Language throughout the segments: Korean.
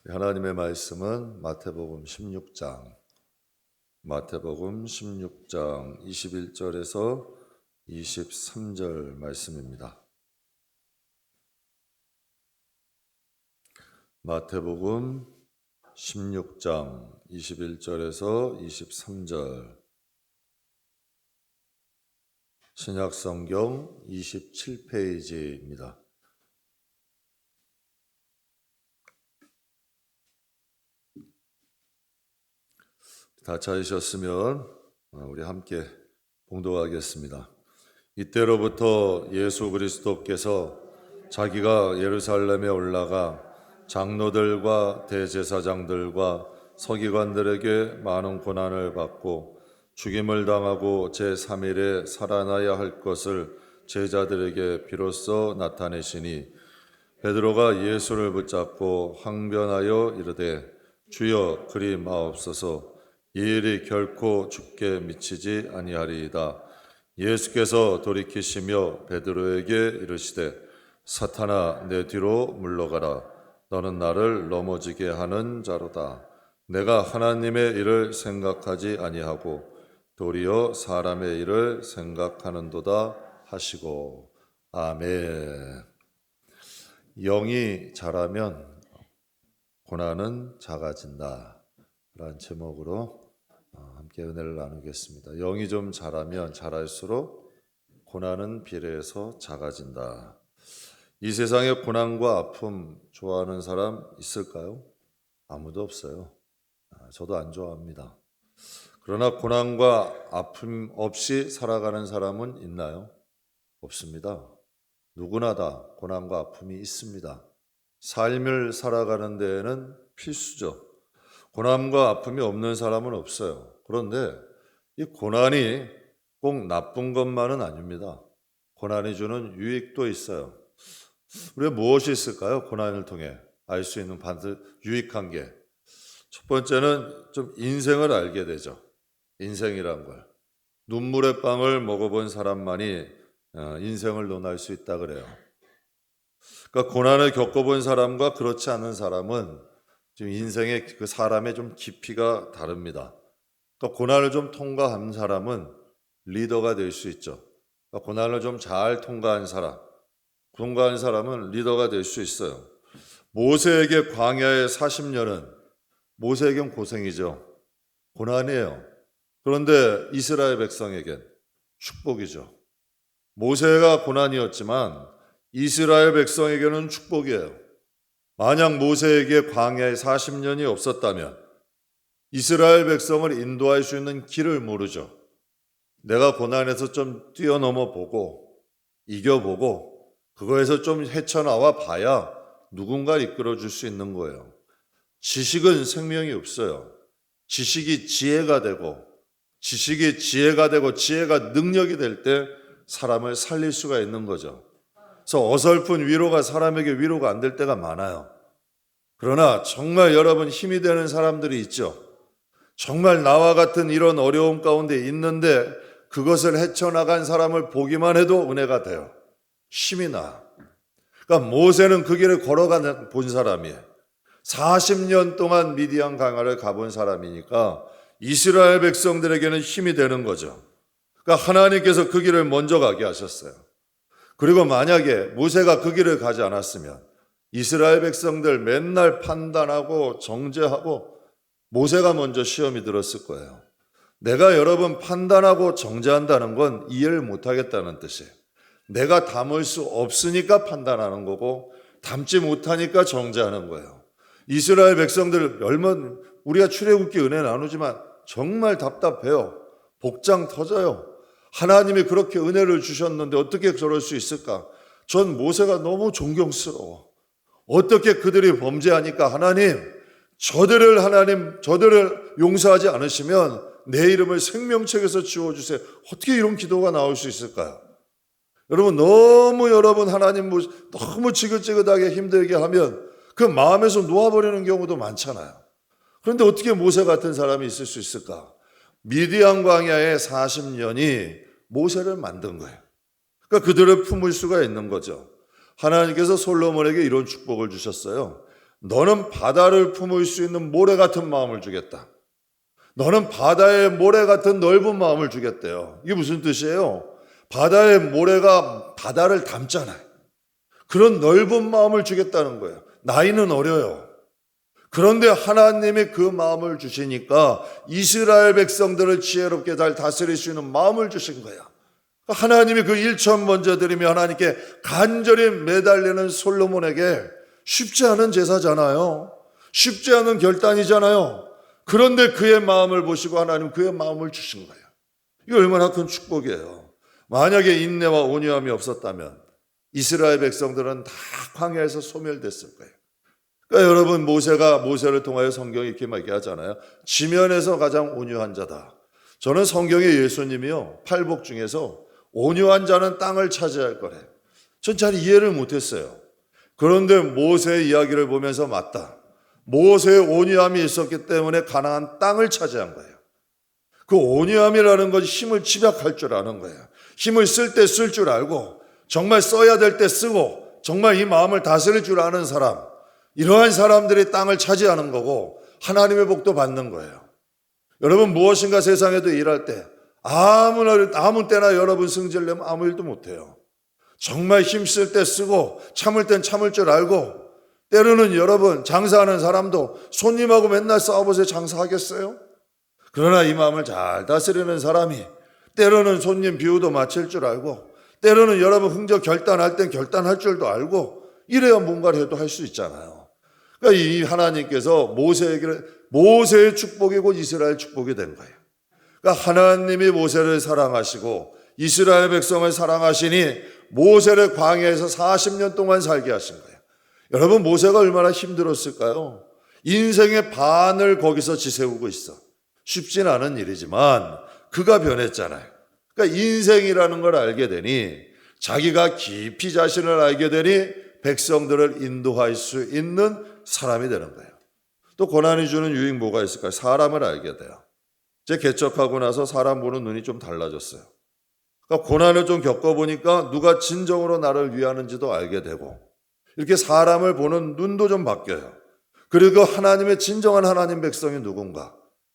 하나님의 말씀은 마태복음 16장 21절에서 23절 말씀입니다. 마태복음 16장 21절에서 23절, 신약성경 27페이지입니다. 다 찾으셨으면 우리 함께 봉독하겠습니다. 이때로부터 예수 그리스도께서 자기가 예루살렘에 올라가 장로들과 대제사장들과 서기관들에게 많은 고난을 받고 죽임을 당하고 제3일에 살아나야 할 것을 제자들에게 비로소 나타내시니, 베드로가 예수를 붙잡고 항변하여 이르되 주여 그리 마옵소서, 이 일이 결코 죽게 미치지 아니하리이다. 예수께서 돌이키시며 베드로에게 이르시되 사탄아, 내 뒤로 물러가라. 너는 나를 넘어지게 하는 자로다. 내가 하나님의 일을 생각하지 아니하고 도리어 사람의 일을 생각하는도다 하시고. 아멘. 영이 자라면 고난은 작아진다 라는 제목으로 함께 은혜를 나누겠습니다. 영이 좀 자라면 자랄수록 고난은 비례해서 작아진다. 이 세상에 고난과 아픔 좋아하는 사람 있을까요? 아무도 없어요. 저도 안 좋아합니다. 그러나 고난과 아픔 없이 살아가는 사람은 있나요? 없습니다. 누구나 다 고난과 아픔이 있습니다. 삶을 살아가는 데에는 필수죠. 고난과 아픔이 없는 사람은 없어요. 그런데 이 고난이 꼭 나쁜 것만은 아닙니다. 고난이 주는 유익도 있어요. 우리가 무엇이 있을까요? 고난을 통해 알 수 있는 유익한 게, 첫 번째는 좀 인생을 알게 되죠. 인생이란 걸. 눈물의 빵을 먹어본 사람만이 인생을 논할 수 있다 그래요. 그러니까 고난을 겪어본 사람과 그렇지 않은 사람은 지금 인생의 그 사람의 좀 깊이가 다릅니다. 그러니까 고난을 좀 통과한 사람은 리더가 될 수 있죠. 그러니까 고난을 좀 잘 통과한 사람은 리더가 될 수 있어요. 모세에게 광야의 40년은 모세에겐 고생이죠. 고난이에요. 그런데 이스라엘 백성에겐 축복이죠. 모세가 고난이었지만 이스라엘 백성에게는 축복이에요. 만약 모세에게 광야의 40년이 없었다면 이스라엘 백성을 인도할 수 있는 길을 모르죠. 내가 고난에서 좀 뛰어넘어 보고 이겨보고 그거에서 좀 헤쳐나와 봐야 누군가를 이끌어줄 수 있는 거예요. 지식은 생명이 없어요. 지식이 지혜가 되고 지혜가 능력이 될 때 사람을 살릴 수가 있는 거죠. 그래서 어설픈 위로가 사람에게 위로가 안 될 때가 많아요. 그러나 정말 여러분 힘이 되는 사람들이 있죠. 정말 나와 같은 이런 어려움 가운데 있는데 그것을 헤쳐나간 사람을 보기만 해도 은혜가 돼요. 힘이 나. 그러니까 모세는 그 길을 걸어가 본 사람이에요. 40년 동안 미디안 강야를 가본 사람이니까 이스라엘 백성들에게는 힘이 되는 거죠. 그러니까 하나님께서 그 길을 먼저 가게 하셨어요. 그리고 만약에 모세가 그 길을 가지 않았으면 이스라엘 백성들 맨날 판단하고 정죄하고 모세가 먼저 시험이 들었을 거예요. 내가 여러분 판단하고 정죄한다는 건 이해를 못하겠다는 뜻이에요. 내가 담을 수 없으니까 판단하는 거고 담지 못하니까 정죄하는 거예요. 이스라엘 백성들 우리가 출애굽기 은혜 나누지만 정말 답답해요. 복장 터져요. 하나님이 그렇게 은혜를 주셨는데 어떻게 저럴 수 있을까? 전 모세가 너무 존경스러워. 어떻게 그들이 범죄하니까 저들을 용서하지 않으시면 내 이름을 생명책에서 지워주세요. 어떻게 이런 기도가 나올 수 있을까요? 여러분 하나님 너무 지긋지긋하게 힘들게 하면 그 마음에서 놓아버리는 경우도 많잖아요. 그런데 어떻게 모세 같은 사람이 있을 수 있을까? 미디안 광야의 40년이 모세를 만든 거예요. 그러니까 그들을 품을 수가 있는 거죠. 하나님께서 솔로몬에게 이런 축복을 주셨어요. 너는 바다를 품을 수 있는 모래 같은 마음을 주겠다. 너는 바다의 모래 같은 넓은 마음을 주겠대요. 이게 무슨 뜻이에요? 바다의 모래가 바다를 담잖아요. 그런 넓은 마음을 주겠다는 거예요. 나이는 어려요. 그런데 하나님이 그 마음을 주시니까 이스라엘 백성들을 지혜롭게 잘 다스릴 수 있는 마음을 주신 거야. 하나님이 그 일천 먼저 드리며 하나님께 간절히 매달리는 솔로몬에게 쉽지 않은 제사잖아요. 쉽지 않은 결단이잖아요. 그런데 그의 마음을 보시고 하나님 그의 마음을 주신 거예요. 이거 얼마나 큰 축복이에요. 만약에 인내와 온유함이 없었다면 이스라엘 백성들은 다 광야에서 소멸됐을 거예요. 그러니까 여러분 모세를 통하여 성경이 이렇게 얘기하잖아요. 지면에서 가장 온유한 자다. 저는 성경에 예수님이요 팔복 중에서 온유한 자는 땅을 차지할 거래. 전 잘 이해를 못했어요. 그런데 모세의 이야기를 보면서 맞다. 모세의 온유함이 있었기 때문에 가나안 땅을 차지한 거예요. 그 온유함이라는 것이 힘을 집약할 줄 아는 거예요. 힘을 쓸 때 쓸 줄 알고 정말 써야 될 때 쓰고 정말 이 마음을 다스릴 줄 아는 사람, 이러한 사람들이 땅을 차지하는 거고 하나님의 복도 받는 거예요. 여러분 무엇인가 세상에도 일할 때 아무 때나 여러분 승질내면 아무 일도 못해요. 정말 힘쓸 때 쓰고 참을 땐 참을 줄 알고 때로는 여러분 장사하는 사람도 손님하고 맨날 싸워보세요. 장사하겠어요? 그러나 이 마음을 잘 다스리는 사람이 때로는 손님 비유도 맞출 줄 알고 때로는 여러분 흥적 결단할 땐 결단할 줄도 알고 이래야 뭔가를 해도 할 수 있잖아요. 그러니까 이 하나님께서 모세의 축복이 곧 이스라엘 축복이 된 거예요. 그러니까 하나님이 모세를 사랑하시고 이스라엘 백성을 사랑하시니 모세를 광야에서 40년 동안 살게 하신 거예요. 여러분 모세가 얼마나 힘들었을까요? 인생의 반을 거기서 지새우고 있어. 쉽진 않은 일이지만 그가 변했잖아요. 그러니까 인생이라는 걸 알게 되니 자기가 깊이 자신을 알게 되니 백성들을 인도할 수 있는 사람이 되는 거예요. 또 고난이 주는 유익 뭐가 있을까요? 사람을 알게 돼요. 제 개척하고 나서 사람 보는 눈이 좀 달라졌어요. 그러니까 고난을 좀 겪어보니까 누가 진정으로 나를 위하는지도 알게 되고 이렇게 사람을 보는 눈도 좀 바뀌어요. 그리고 하나님의 진정한 하나님 백성이 누군가?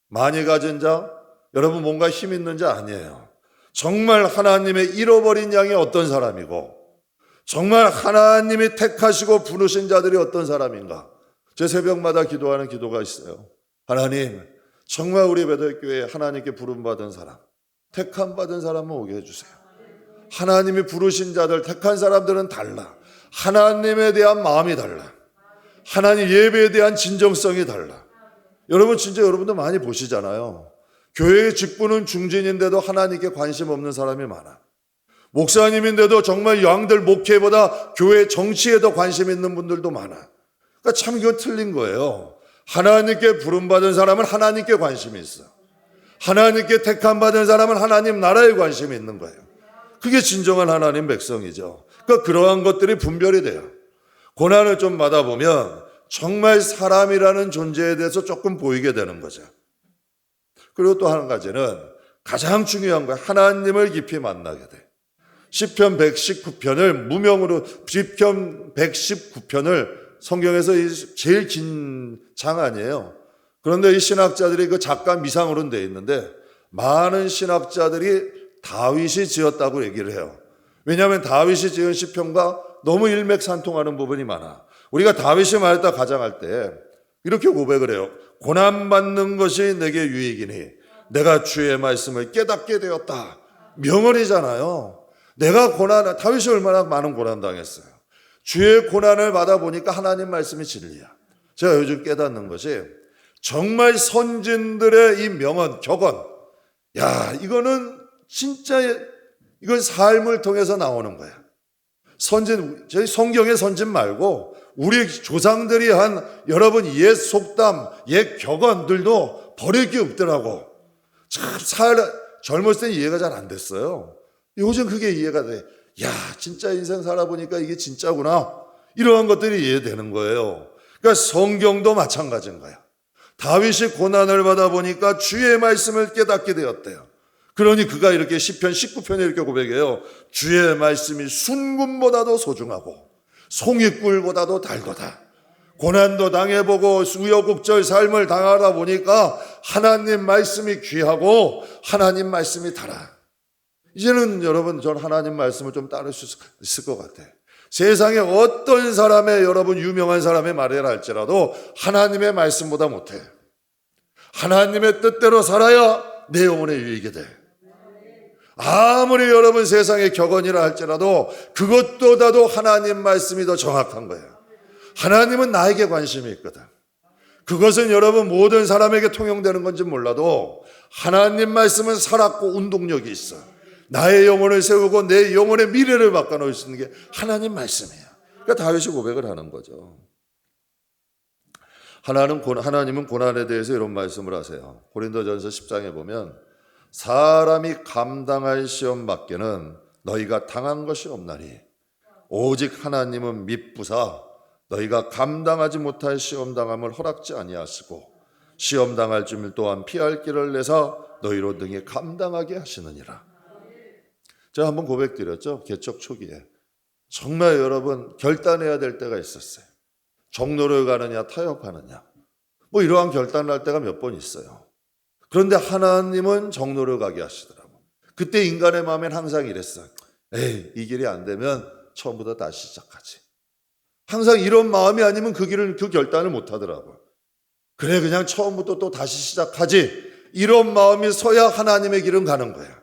많이 가진 자? 여러분 뭔가 힘 있는 자 아니에요. 정말 하나님의 잃어버린 양이 어떤 사람이고 정말 하나님이 택하시고 부르신 자들이 어떤 사람인가? 제 새벽마다 기도하는 기도가 있어요. 하나님 정말 우리 베들교회에 하나님께 부름받은 사람, 택함 받은 사람만 오게 해주세요. 하나님이 부르신 자들, 택한 사람들은 달라. 하나님에 대한 마음이 달라. 하나님 예배에 대한 진정성이 달라. 여러분 진짜 여러분도 많이 보시잖아요. 교회의 직분은 중진인데도 하나님께 관심 없는 사람이 많아. 목사님인데도 정말 양들 목회보다 교회 정치에 더 관심 있는 분들도 많아. 그러니까 참 이거 틀린 거예요. 하나님께 부름받은 사람은 하나님께 관심이 있어. 하나님께 택함받은 사람은 하나님 나라에 관심이 있는 거예요. 그게 진정한 하나님 백성이죠. 그러니까 그러한 것들이 분별이 돼요. 고난을 좀 받아보면 정말 사람이라는 존재에 대해서 조금 보이게 되는 거죠. 그리고 또 한 가지는 가장 중요한 거예요. 하나님을 깊이 만나게 돼. 시편 119편을 무명으로 시편 119편을 성경에서 제일 긴 장 아니에요. 그런데 이 신학자들이 그 작가 미상으로는 되어 있는데 많은 신학자들이 다윗이 지었다고 얘기를 해요. 왜냐하면 다윗이 지은 시편과 너무 일맥상통하는 부분이 많아. 우리가 다윗이 말했다 가장할 때 이렇게 고백을 해요. 고난받는 것이 내게 유익이니 내가 주의 말씀을 깨닫게 되었다. 명언이잖아요. 다윗이 얼마나 많은 고난당했어요. 주의 고난을 받아보니까 하나님 말씀이 진리야. 제가 요즘 깨닫는 것이 정말 선진들의 이 명언, 격언. 이거는 진짜 이건 삶을 통해서 나오는 거야. 저희 성경의 선진 말고 우리 조상들이 한 여러분 옛 속담, 옛 격언들도 버릴 게 없더라고. 젊었을 땐 이해가 잘 안 됐어요. 요즘 그게 이해가 돼. 진짜 인생 살아보니까 이게 진짜구나. 이러한 것들이 이해되는 거예요. 그러니까 성경도 마찬가지인 거야. 다윗이 고난을 받아보니까 주의 말씀을 깨닫게 되었대요. 그러니 그가 이렇게 시편 19편에 이렇게 고백해요. 주의 말씀이 순금보다도 소중하고 송이꿀보다도 달도다. 고난도 당해보고 우여곡절 삶을 당하다 보니까 하나님 말씀이 귀하고 하나님 말씀이 달아. 이제는 여러분 전 하나님 말씀을 좀 따를 수 있을 것 같아요. 세상에 어떤 사람의 여러분 유명한 사람의 말이라 할지라도 하나님의 말씀보다 못해. 하나님의 뜻대로 살아야 내 영혼에 유익이 돼. 아무리 여러분 세상의 격언이라 할지라도 그것보다도 하나님 말씀이 더 정확한 거예요. 하나님은 나에게 관심이 있거든. 그것은 여러분 모든 사람에게 통용되는 건지 몰라도 하나님 말씀은 살았고 운동력이 있어. 나의 영혼을 세우고 내 영혼의 미래를 바꿔놓을 수 있는 게 하나님 말씀이에요. 그러니까 다윗이 고백을 하는 거죠. 하나님은 고난에 대해서 이런 말씀을 하세요. 고린도전서 10장에 보면 사람이 감당할 시험 밖에는 너희가 당한 것이 없나니 오직 하나님은 미쁘사 너희가 감당하지 못할 시험 당함을 허락지 아니하시고 시험 당할 줄 또한 피할 길을 내사 너희로 등에 감당하게 하시느니라. 제가 한번 고백드렸죠. 개척 초기에 정말 여러분 결단해야 될 때가 있었어요. 종로를 가느냐 타협하느냐 뭐 이러한 결단을 할 때가 몇 번 있어요. 그런데 하나님은 종로를 가게 하시더라고요. 그때 인간의 마음엔 항상 이랬어요. 에이, 이 길이 안 되면 처음부터 다시 시작하지. 항상 이런 마음이 아니면 그 결단을 못 하더라고요. 그래, 그냥 처음부터 또 다시 시작하지. 이런 마음이 서야 하나님의 길은 가는 거야.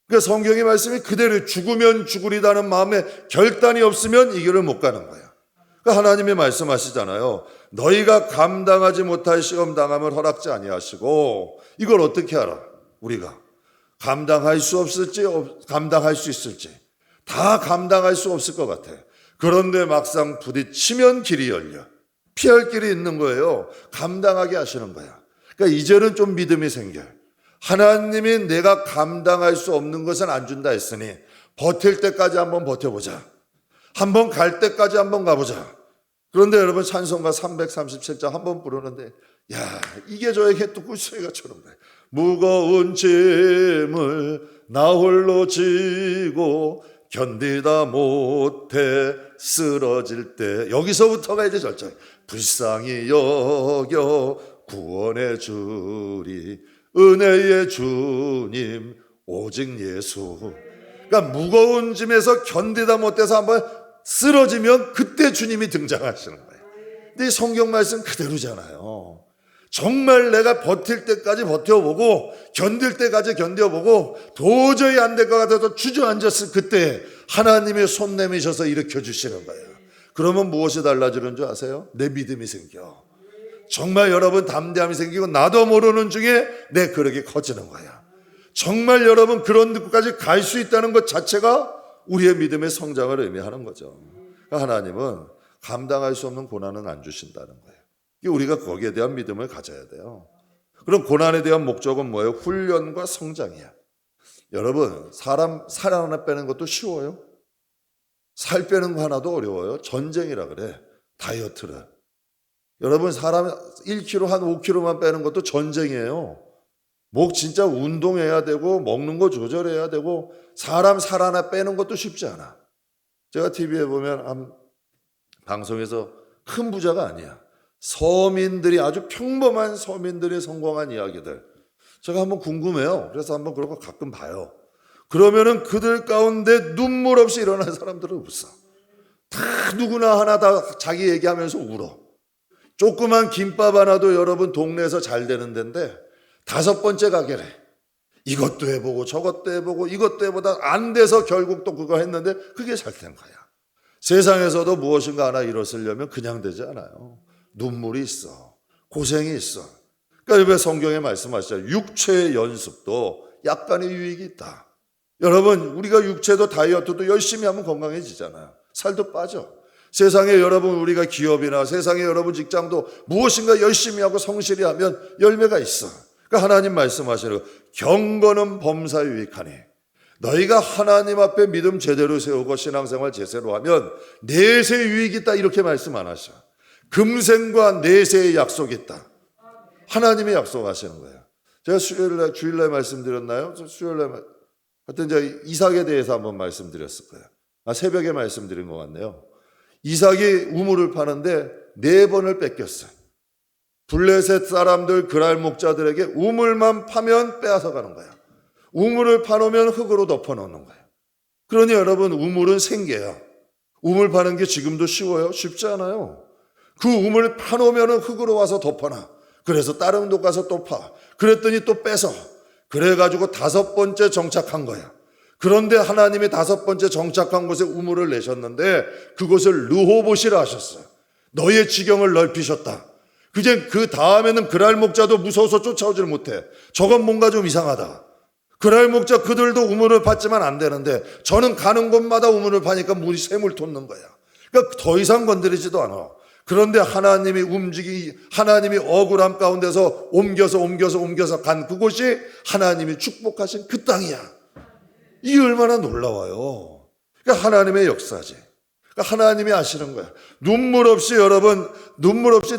그러니까 성경의 말씀이 그대로 죽으면 죽으리다는 마음에 결단이 없으면 이 길을 못 가는 거야. 그러니까 하나님이 말씀하시잖아요. 너희가 감당하지 못할 시험 당함을 허락지 아니하시고 이걸 어떻게 알아? 우리가 감당할 수 없을지 감당할 수 있을지 다 감당할 수 없을 것 같아. 그런데 막상 부딪히면 길이 열려. 피할 길이 있는 거예요. 감당하게 하시는 거야. 그러니까 이제는 좀 믿음이 생겨. 하나님이 내가 감당할 수 없는 것은 안 준다 했으니 버틸 때까지 한번 버텨보자. 한번 갈 때까지 한번 가보자. 그런데 여러분 찬송가 337장 한번 부르는데 야, 이게 저에게 또 꿀소리가처럼 돼. 무거운 짐을 나 홀로 지고 견디다 못해 쓰러질 때 여기서부터가 이제 절정. 불쌍히 여겨 구원해 주리 은혜의 주님 오직 예수. 그러니까 무거운 짐에서 견디다 못해서 한번 쓰러지면 그때 주님이 등장하시는 거예요. 근데 성경 말씀 그대로잖아요. 정말 내가 버틸 때까지 버텨보고 견딜 때까지 견뎌보고 도저히 안 될 것 같아서 주저앉았을 그때 하나님의 손 내미셔서 일으켜 주시는 거예요. 그러면 무엇이 달라지는 줄 아세요? 내 믿음이 생겨. 정말 여러분 담대함이 생기고 나도 모르는 중에 내 그릇이 커지는 거야. 정말 여러분 그런 데까지 갈 수 있다는 것 자체가 우리의 믿음의 성장을 의미하는 거죠. 그러니까 하나님은 감당할 수 없는 고난은 안 주신다는 거예요. 우리가 거기에 대한 믿음을 가져야 돼요. 그럼 고난에 대한 목적은 뭐예요? 훈련과 성장이야. 여러분 사람 살 하나 빼는 것도 쉬워요? 살 빼는 거 하나도 어려워요? 전쟁이라 그래. 다이어트를. 여러분 사람 1kg 한 5kg만 빼는 것도 전쟁이에요. 목 진짜 운동해야 되고 먹는 거 조절해야 되고 사람 살 하나 빼는 것도 쉽지 않아. 제가 TV에 보면 한 방송에서 큰 부자가 아니야. 서민들이 아주 평범한 서민들이 성공한 이야기들. 제가 한번 궁금해요. 그래서 한번 그런 거 가끔 봐요. 그러면은 그들 가운데 눈물 없이 일어난 사람들은 없어. 다 누구나 하나 다 자기 얘기하면서 울어. 조그만 김밥 하나도 여러분 동네에서 잘 되는 데인데 5번째 가게래. 이것도 해보고 저것도 해보고 이것도 해보다 안 돼서 결국 또 그거 했는데 그게 잘 된 거야. 세상에서도 무엇인가 하나 이뤘으려면 그냥 되지 않아요. 눈물이 있어. 고생이 있어. 그러니까 왜 성경에 말씀하시죠. 육체의 연습도 약간의 유익이 있다. 여러분 우리가 육체도 다이어트도 열심히 하면 건강해지잖아요. 살도 빠져. 세상에 여러분 우리가 기업이나 세상에 여러분 직장도 무엇인가 열심히 하고 성실히 하면 열매가 있어. 그러니까 하나님 말씀하시는 거 경건은 범사에 유익하니 너희가 하나님 앞에 믿음 제대로 세우고 신앙생활 제대로 하면 내세에 유익이 있다 이렇게 말씀 안 하셔. 금생과 내세의 약속이 있다. 하나님이 약속하시는 거예요. 제가 주일날 말씀드렸나요? 수요일날 하여튼 제가 이삭에 대해서 한번 말씀드렸을 거예요. 새벽에 말씀드린 것 같네요. 이삭이 우물을 파는데 4번을 뺏겼어요. 블레셋 사람들 그랄 목자들에게 우물만 파면 빼앗아 가는 거야. 우물을 파놓으면 흙으로 덮어놓는 거예요. 그러니 여러분, 우물은 생계야. 우물 파는 게 지금도 쉬워요? 쉽지 않아요. 그 우물 파놓으면 흙으로 와서 덮어놔. 그래서 다른 데 가서 또 파. 그랬더니 또 뺏어. 그래가지고 5번째 정착한 거야. 그런데 하나님이 5번째 정착한 곳에 우물을 내셨는데 그곳을 르호봇이라 하셨어요. 너의 지경을 넓히셨다. 그 다음에는 그랄 목자도 무서워서 쫓아오질 못해. 저건 뭔가 좀 이상하다. 그랄 목자 그들도 우물을 팠지만 안 되는데 저는 가는 곳마다 우물을 파니까 물이 샘을 돋는 거야. 그러니까 더 이상 건드리지도 않아. 그런데 하나님이 억울함 가운데서 옮겨서 간 그곳이 하나님이 축복하신 그 땅이야. 이게 얼마나 놀라워요. 그러니까 하나님의 역사지. 그러니까 하나님이 아시는 거야. 눈물 없이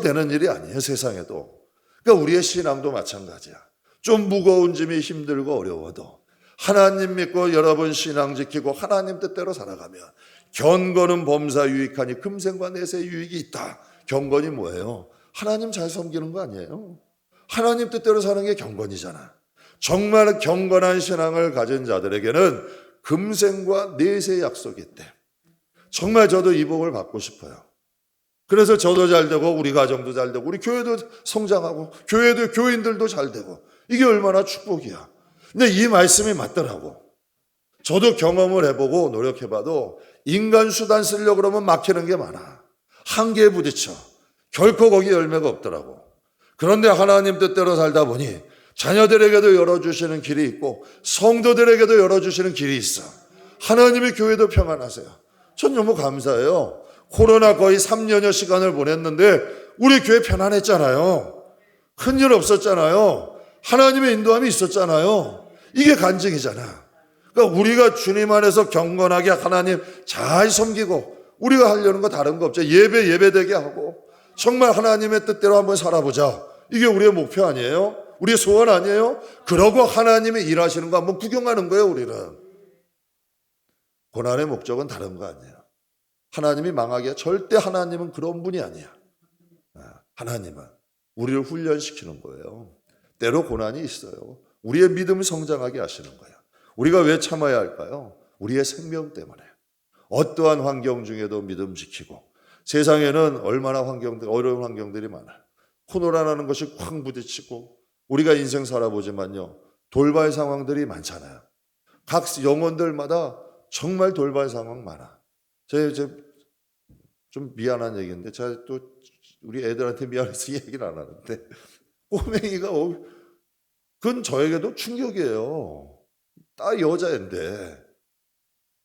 되는 일이 아니에요, 세상에도. 그러니까 우리의 신앙도 마찬가지야. 좀 무거운 짐이 힘들고 어려워도 하나님 믿고 여러분 신앙 지키고 하나님 뜻대로 살아가면 경건은 범사 유익하니 금생과 내세 유익이 있다. 경건이 뭐예요? 하나님 잘 섬기는 거 아니에요? 하나님 뜻대로 사는 게 경건이잖아. 정말 경건한 신앙을 가진 자들에게는 금생과 내세 약속이 있대. 정말 저도 이 복을 받고 싶어요. 그래서 저도 잘 되고 우리 가정도 잘 되고 우리 교회도 성장하고 교인들도 잘 되고 이게 얼마나 축복이야. 근데 이 말씀이 맞더라고. 저도 경험을 해보고 노력해봐도 인간 수단 쓰려고 그러면 막히는 게 많아. 한계에 부딪혀. 결코 거기 열매가 없더라고. 그런데 하나님 뜻대로 살다 보니 자녀들에게도 열어주시는 길이 있고 성도들에게도 열어주시는 길이 있어. 하나님의 교회도 평안하세요. 전 너무 감사해요. 코로나 거의 3년여 시간을 보냈는데 우리 교회 편안했잖아요. 큰일 없었잖아요. 하나님의 인도함이 있었잖아요. 이게 간증이잖아. 그러니까 우리가 주님 안에서 경건하게 하나님 잘 섬기고 우리가 하려는 거 다른 거 없죠. 예배되게 하고 정말 하나님의 뜻대로 한번 살아보자. 이게 우리의 목표 아니에요? 우리의 소원 아니에요? 그러고 하나님이 일하시는 거 한번 구경하는 거예요, 우리는. 고난의 목적은 다른 거 아니에요. 하나님이 망하게 절대 하나님은 그런 분이 아니야. 하나님은 우리를 훈련시키는 거예요. 때로 고난이 있어요. 우리의 믿음을 성장하게 하시는 거예요. 우리가 왜 참아야 할까요? 우리의 생명 때문에. 어떠한 환경 중에도 믿음 지키고 세상에는 얼마나 어려운 환경들이 많아요. 코로나라는 것이 쾅 부딪히고 우리가 인생 살아보지만요. 돌발 상황들이 많잖아요. 각 영혼들마다 정말 돌발 상황 많아. 제가 좀 미안한 얘기인데 제가 또 우리 애들한테 미안해서 얘기를 안 하는데 꼬맹이가 그건 저에게도 충격이에요. 딱 여자인데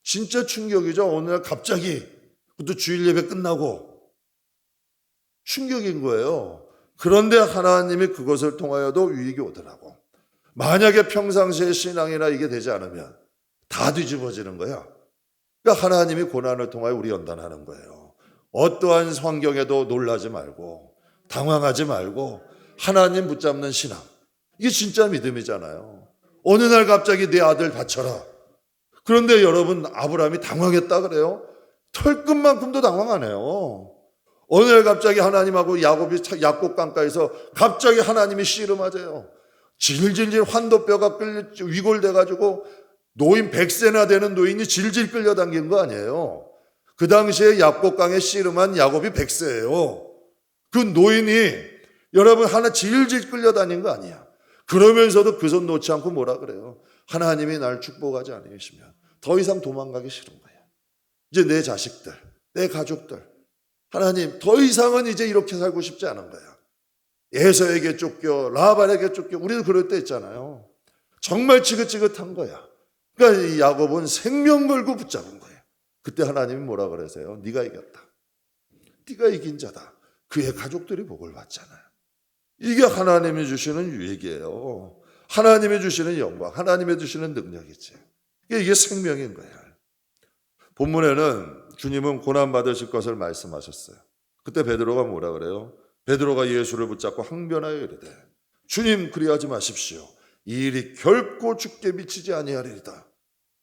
진짜 충격이죠. 어느 날 갑자기 그것도 주일 예배 끝나고 충격인 거예요. 그런데 하나님이 그것을 통하여도 유익이 오더라고. 만약에 평상시에 신앙이나 이게 되지 않으면 다 뒤집어지는 거야. 그러니까 하나님이 고난을 통하여 우리 연단하는 거예요. 어떠한 환경에도 놀라지 말고 당황하지 말고 하나님 붙잡는 신앙. 이게 진짜 믿음이잖아요. 어느 날 갑자기 내 아들 다쳐라. 그런데 여러분 아브라함이 당황했다 그래요? 털끝만큼도 당황 안 해요. 어느 날 갑자기 하나님하고 야곱 강가에서 갑자기 하나님이 씨름하재요. 질질질 환도뼈가 위골돼가지고 노인 100세나 되는 노인이 질질 끌려당긴 거 아니에요. 그 당시에 야곱강에 씨름한 야곱이 100세예요. 그 노인이 여러분 하나 질질 끌려다닌 거 아니야. 그러면서도 그 손 놓지 않고 뭐라 그래요? 하나님이 날 축복하지 않으시면 더 이상 도망가기 싫은 거야. 이제 내 자식들, 내 가족들, 하나님 더 이상은 이제 이렇게 살고 싶지 않은 거야. 에서에게 쫓겨, 라반에게 쫓겨. 우리도 그럴 때 있잖아요. 정말 지긋지긋한 거야. 그러니까 이 야곱은 생명 걸고 붙잡은 거예요. 그때 하나님이 뭐라 그러세요? 네가 이겼다. 네가 이긴 자다. 그의 가족들이 복을 받잖아요. 이게 하나님이 주시는 유익이에요. 하나님이 주시는 영광, 하나님이 주시는 능력이지. 이게 생명인 거예요. 본문에는 주님은 고난 받으실 것을 말씀하셨어요. 그때 베드로가 뭐라 그래요? 베드로가 예수를 붙잡고 항변하여 이르되 주님 그리하지 마십시오. 이 일이 결코 죽게 미치지 아니하리이다.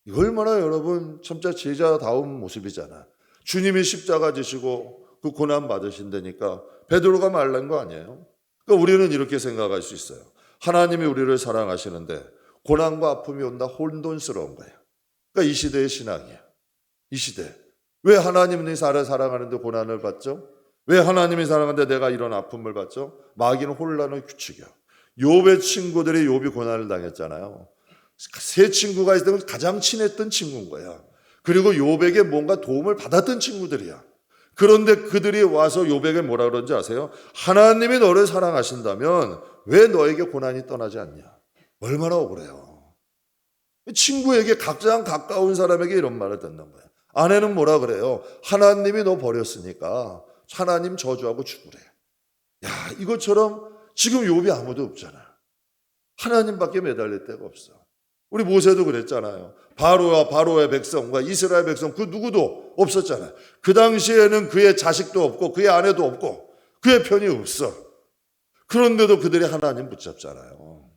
이거 얼마나 여러분 진짜 제자다운 모습이잖아. 주님이 십자가 지시고 그 고난 받으신다니까 베드로가 말란 거 아니에요? 그러니까 우리는 이렇게 생각할 수 있어요. 하나님이 우리를 사랑하시는데 고난과 아픔이 온다 혼돈스러운 거예요. 그러니까 이 시대의 신앙이에요. 이 시대. 왜 하나님이 나를 사랑하는데 고난을 받죠? 왜 하나님이 사랑하는데 내가 이런 아픔을 받죠? 마귀는 혼란을 규칙이요. 욥의 친구들이 욥이 고난을 당했잖아요. 세 친구가 있을 때 가장 친했던 친구인 거야. 그리고 욥에게 뭔가 도움을 받았던 친구들이야. 그런데 그들이 와서 욥에게 뭐라 그런지 아세요? 하나님이 너를 사랑하신다면 왜 너에게 고난이 떠나지 않냐? 얼마나 억울해요. 친구에게 가장 가까운 사람에게 이런 말을 듣는 거야. 아내는 뭐라 그래요? 하나님이 너 버렸으니까 하나님 저주하고 죽으래. 야, 이것처럼 지금 욥이 아무도 없잖아. 하나님밖에 매달릴 데가 없어. 우리 모세도 그랬잖아요. 바로의 백성과 이스라엘 백성 그 누구도 없었잖아요. 그 당시에는 그의 자식도 없고 그의 아내도 없고 그의 편이 없어. 그런데도 그들이 하나님 붙잡잖아요.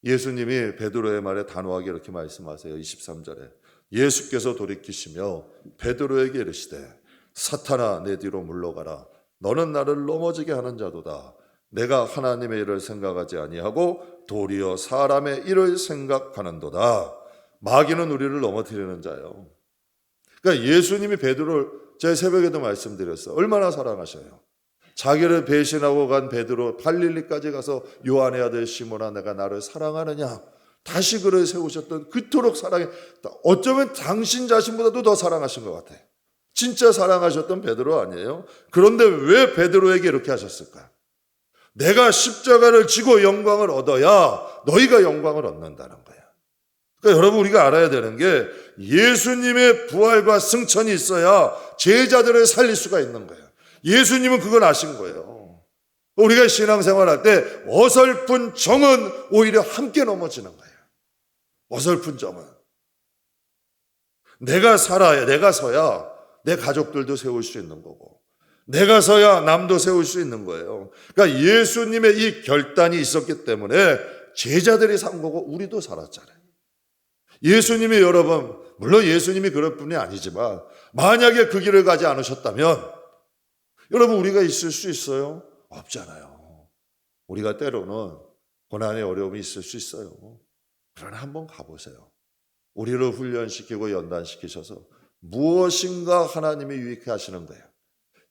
예수님이 베드로의 말에 단호하게 이렇게 말씀하세요. 23절에 예수께서 돌이키시며 베드로에게 이르시되 사탄아 내 뒤로 물러가라. 너는 나를 넘어지게 하는 자도다. 내가 하나님의 일을 생각하지 아니하고 도리어 사람의 일을 생각하는도다. 마귀는 우리를 넘어뜨리는 자예요. 그러니까 예수님이 베드로를 제 새벽에도 말씀드렸어요. 얼마나 사랑하셔요. 자기를 배신하고 간 베드로 갈릴리까지 가서 요한의 아들 시몬아 내가 나를 사랑하느냐. 다시 그를 세우셨던 그토록 사랑해. 어쩌면 당신 자신보다도 더 사랑하신 것 같아요. 진짜 사랑하셨던 베드로 아니에요? 그런데 왜 베드로에게 이렇게 하셨을까? 내가 십자가를 지고 영광을 얻어야 너희가 영광을 얻는다는 거야. 그러니까 여러분 우리가 알아야 되는 게 예수님의 부활과 승천이 있어야 제자들을 살릴 수가 있는 거예요. 예수님은 그걸 아신 거예요. 우리가 신앙생활할 때 어설픈 정은 오히려 함께 넘어지는 거예요. 어설픈 정은. 내가 살아야, 내가 서야 내 가족들도 세울 수 있는 거고 내가 서야 남도 세울 수 있는 거예요. 그러니까 예수님의 이 결단이 있었기 때문에 제자들이 산 거고 우리도 살았잖아요. 예수님이 여러분, 물론 예수님이 그럴 뿐이 아니지만 만약에 그 길을 가지 않으셨다면 여러분 우리가 있을 수 있어요? 없잖아요. 우리가 때로는 고난의 어려움이 있을 수 있어요. 그러나 한번 가보세요. 우리를 훈련시키고 연단시키셔서 무엇인가 하나님이 유익해 하시는 거예요.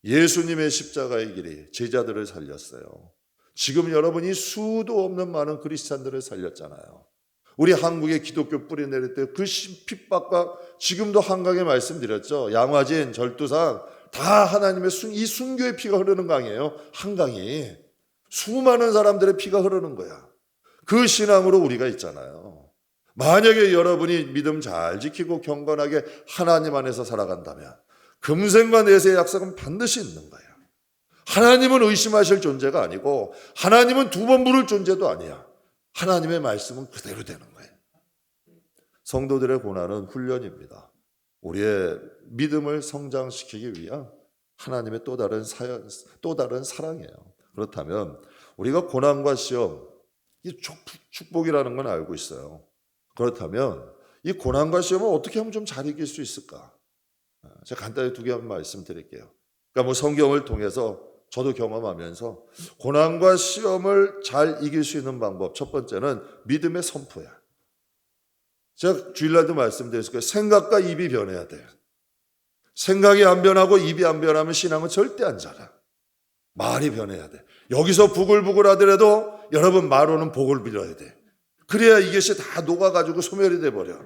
예수님의 십자가의 길이 제자들을 살렸어요. 지금 여러분이 수도 없는 많은 그리스찬들을 살렸잖아요. 우리 한국의 기독교 뿌리 내릴 때 그 핍박과 지금도 한강에 말씀드렸죠. 양화진, 절두산 다 하나님의 이 순교의 피가 흐르는 강이에요. 한강이. 수많은 사람들의 피가 흐르는 거야. 그 신앙으로 우리가 있잖아요. 만약에 여러분이 믿음 잘 지키고 경건하게 하나님 안에서 살아간다면 금생과 내세의 약속은 반드시 있는 거예요. 하나님은 의심하실 존재가 아니고 하나님은 두 번 부를 존재도 아니야. 하나님의 말씀은 그대로 되는 거예요. 성도들의 고난은 훈련입니다. 우리의 믿음을 성장시키기 위한 하나님의 또 다른 사랑이에요. 그렇다면 우리가 고난과 시험, 이 축복이라는 건 알고 있어요. 그렇다면 이 고난과 시험을 어떻게 하면 좀 잘 이길 수 있을까? 제가 간단히 두 개만 말씀드릴게요. 그러니까 뭐 성경을 통해서 저도 경험하면서 고난과 시험을 잘 이길 수 있는 방법 첫 번째는 믿음의 선포야. 제가 주일날도 말씀드렸을 거예요. 생각과 입이 변해야 돼요. 생각이 안 변하고 입이 안 변하면 신앙은 절대 안 자라. 말이 변해야 돼. 여기서 부글부글 하더라도 여러분 말로는 복을 빌어야 돼. 그래야 이것이 다 녹아가지고 소멸이 돼버려.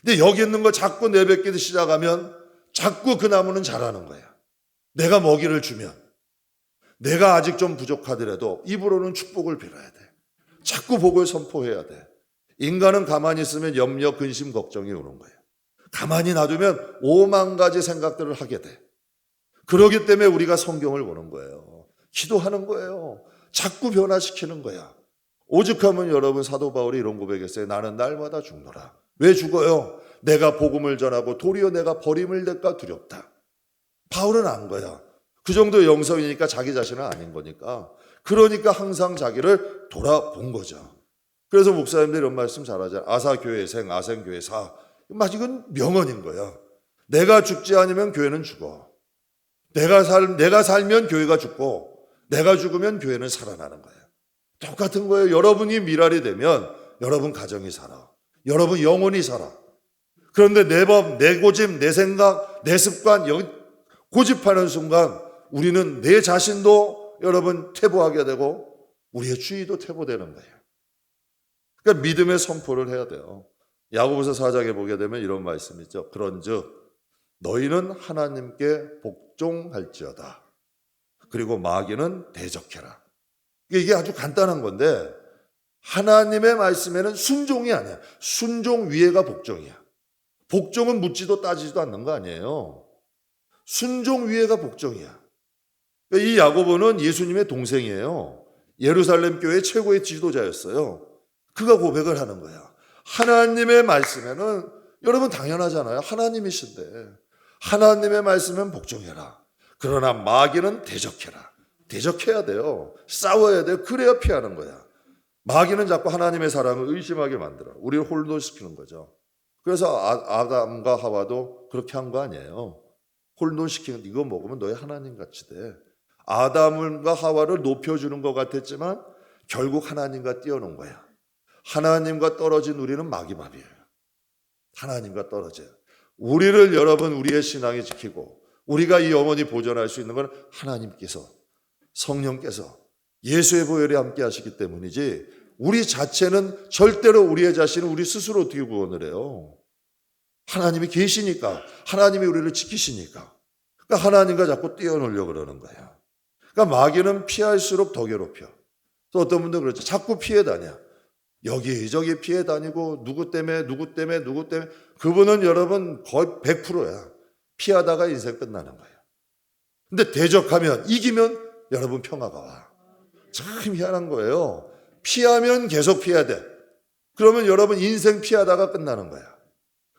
근데 여기 있는 거 자꾸 내뱉기 시작하면 자꾸 그 나무는 자라는 거야. 내가 먹이를 주면 내가 아직 좀 부족하더라도 입으로는 축복을 빌어야 돼. 자꾸 복을 선포해야 돼. 인간은 가만히 있으면 염려, 근심, 걱정이 오는 거예요. 가만히 놔두면 5만 가지 생각들을 하게 돼. 그러기 때문에 우리가 성경을 보는 거예요. 기도하는 거예요. 자꾸 변화시키는 거야. 오죽하면 여러분 사도 바울이 이런 고백했어요. 나는 날마다 죽노라. 왜 죽어요? 내가 복음을 전하고 도리어 내가 버림을 될까 두렵다. 바울은 안 거야. 그 정도 영성이니까 자기 자신은 아닌 거니까. 그러니까 항상 자기를 돌아본 거죠. 그래서 목사님들이 이런 말씀 잘하잖아요. 아사교회생, 아생교회사. 이건 명언인 거야. 내가 죽지 않으면 교회는 죽어. 내가 살면 교회가 죽고 내가 죽으면 교회는 살아나는 거예요. 똑같은 거예요. 여러분이 미랄이 되면 여러분 가정이 살아. 여러분 영혼이 살아. 그런데 내 법, 내 고집, 내 생각, 내 습관 여기 고집하는 순간 우리는 내 자신도 여러분 퇴보하게 되고 우리의 주의도 퇴보되는 거예요. 그러니까 믿음의 선포를 해야 돼요. 야고보서 4장에 보게 되면 이런 말씀이 있죠. 그런즉 너희는 하나님께 복종할지어다. 그리고 마귀는 대적해라. 이게 아주 간단한 건데 하나님의 말씀에는 순종이 아니야. 순종 위에가 복종이야. 복종은 묻지도 따지지도 않는 거 아니에요. 순종 위에가 복종이야. 이 야고보는 예수님의 동생이에요. 예루살렘 교회 최고의 지도자였어요. 그가 고백을 하는 거야. 하나님의 말씀에는 여러분 당연하잖아요. 하나님이신데 하나님의 말씀은 복종해라. 그러나 마귀는 대적해라. 대적해야 돼요. 싸워야 돼요. 그래야 피하는 거야. 마귀는 자꾸 하나님의 사랑을 의심하게 만들어. 우리를 혼돈시키는 거죠. 그래서 아담과 하와도 그렇게 한 거 아니에요. 혼돈시키는 이거 먹으면 너희 하나님같이 돼. 아담과 하와를 높여주는 것 같았지만 결국 하나님과 띄워놓은 거야. 하나님과 떨어진 우리는 마귀밥이에요. 하나님과 떨어져요. 우리를 여러분 우리의 신앙이 지키고 우리가 이 영원히 보존할 수 있는 건 하나님께서 성령께서 예수의 보혈이 함께 하시기 때문이지 우리 자체는 절대로 우리의 자신은 우리 스스로 어떻게 구원을 해요. 하나님이 계시니까 하나님이 우리를 지키시니까 그러니까 하나님과 자꾸 띄워놓으려고 그러는 거예요. 그러니까 마귀는 피할수록 더 괴롭혀. 또 어떤 분들 그렇죠. 자꾸 피해 다녀. 여기저기 피해 다니고 누구 때문에 그분은 여러분 거의 100%야. 피하다가 인생 끝나는 거예요. 근데 대적하면 이기면 여러분 평화가 와. 참 희한한 거예요. 피하면 계속 피해야 돼. 그러면 여러분 인생 피하다가 끝나는 거야.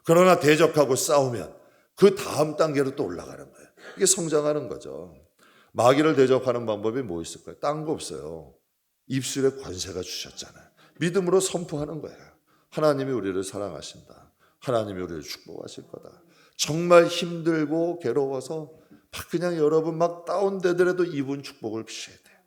그러나 대적하고 싸우면 그 다음 단계로 또 올라가는 거예요. 이게 성장하는 거죠. 마귀를 대적하는 방법이 뭐 있을까요? 딴 거 없어요. 입술에 권세가 주셨잖아요. 믿음으로 선포하는 거예요. 하나님이 우리를 사랑하신다. 하나님이 우리를 축복하실 거다. 정말 힘들고 괴로워서 그냥 여러분 막 다운되더라도 이분 축복을 피셔야 돼요.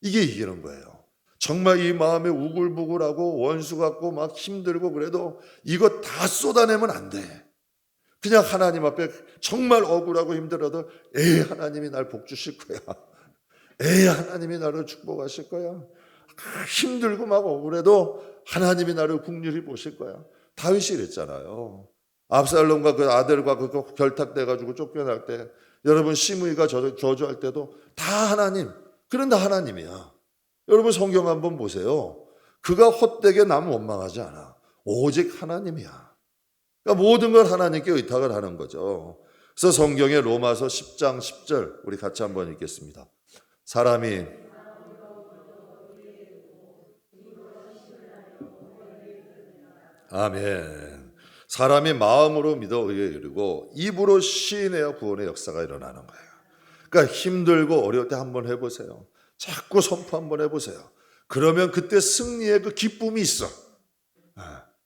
이게 이기는 거예요. 정말 이 마음에 우글부글하고 원수 같고 막 힘들고 그래도 이거 다 쏟아내면 안 돼. 그냥 하나님 앞에 정말 억울하고 힘들어도 에이 하나님이 날 복 주실 거야. 에이 하나님이 나를 축복하실 거야. 힘들고 막 억울해도 하나님이 나를 긍휼히 보실 거야. 다윗이 이랬잖아요. 압살롬과 그 아들과 그 결탁돼가지고 쫓겨날 때 여러분 시므이가 저주할 때도 다 하나님. 그런 다 하나님이야. 여러분 성경 한번 보세요. 그가 헛되게 남 원망하지 않아. 오직 하나님이야. 그러니까 모든 걸 하나님께 의탁을 하는 거죠. 그래서 성경의 로마서 10장 10절 우리 같이 한번 읽겠습니다. 사람이 아멘. 사람이 마음으로 믿어 의에 이르고 입으로 시인하여 구원의 역사가 일어나는 거예요. 그러니까 힘들고 어려울 때 한번 해보세요. 자꾸 선포 한번 해보세요. 그러면 그때 승리의 그 기쁨이 있어.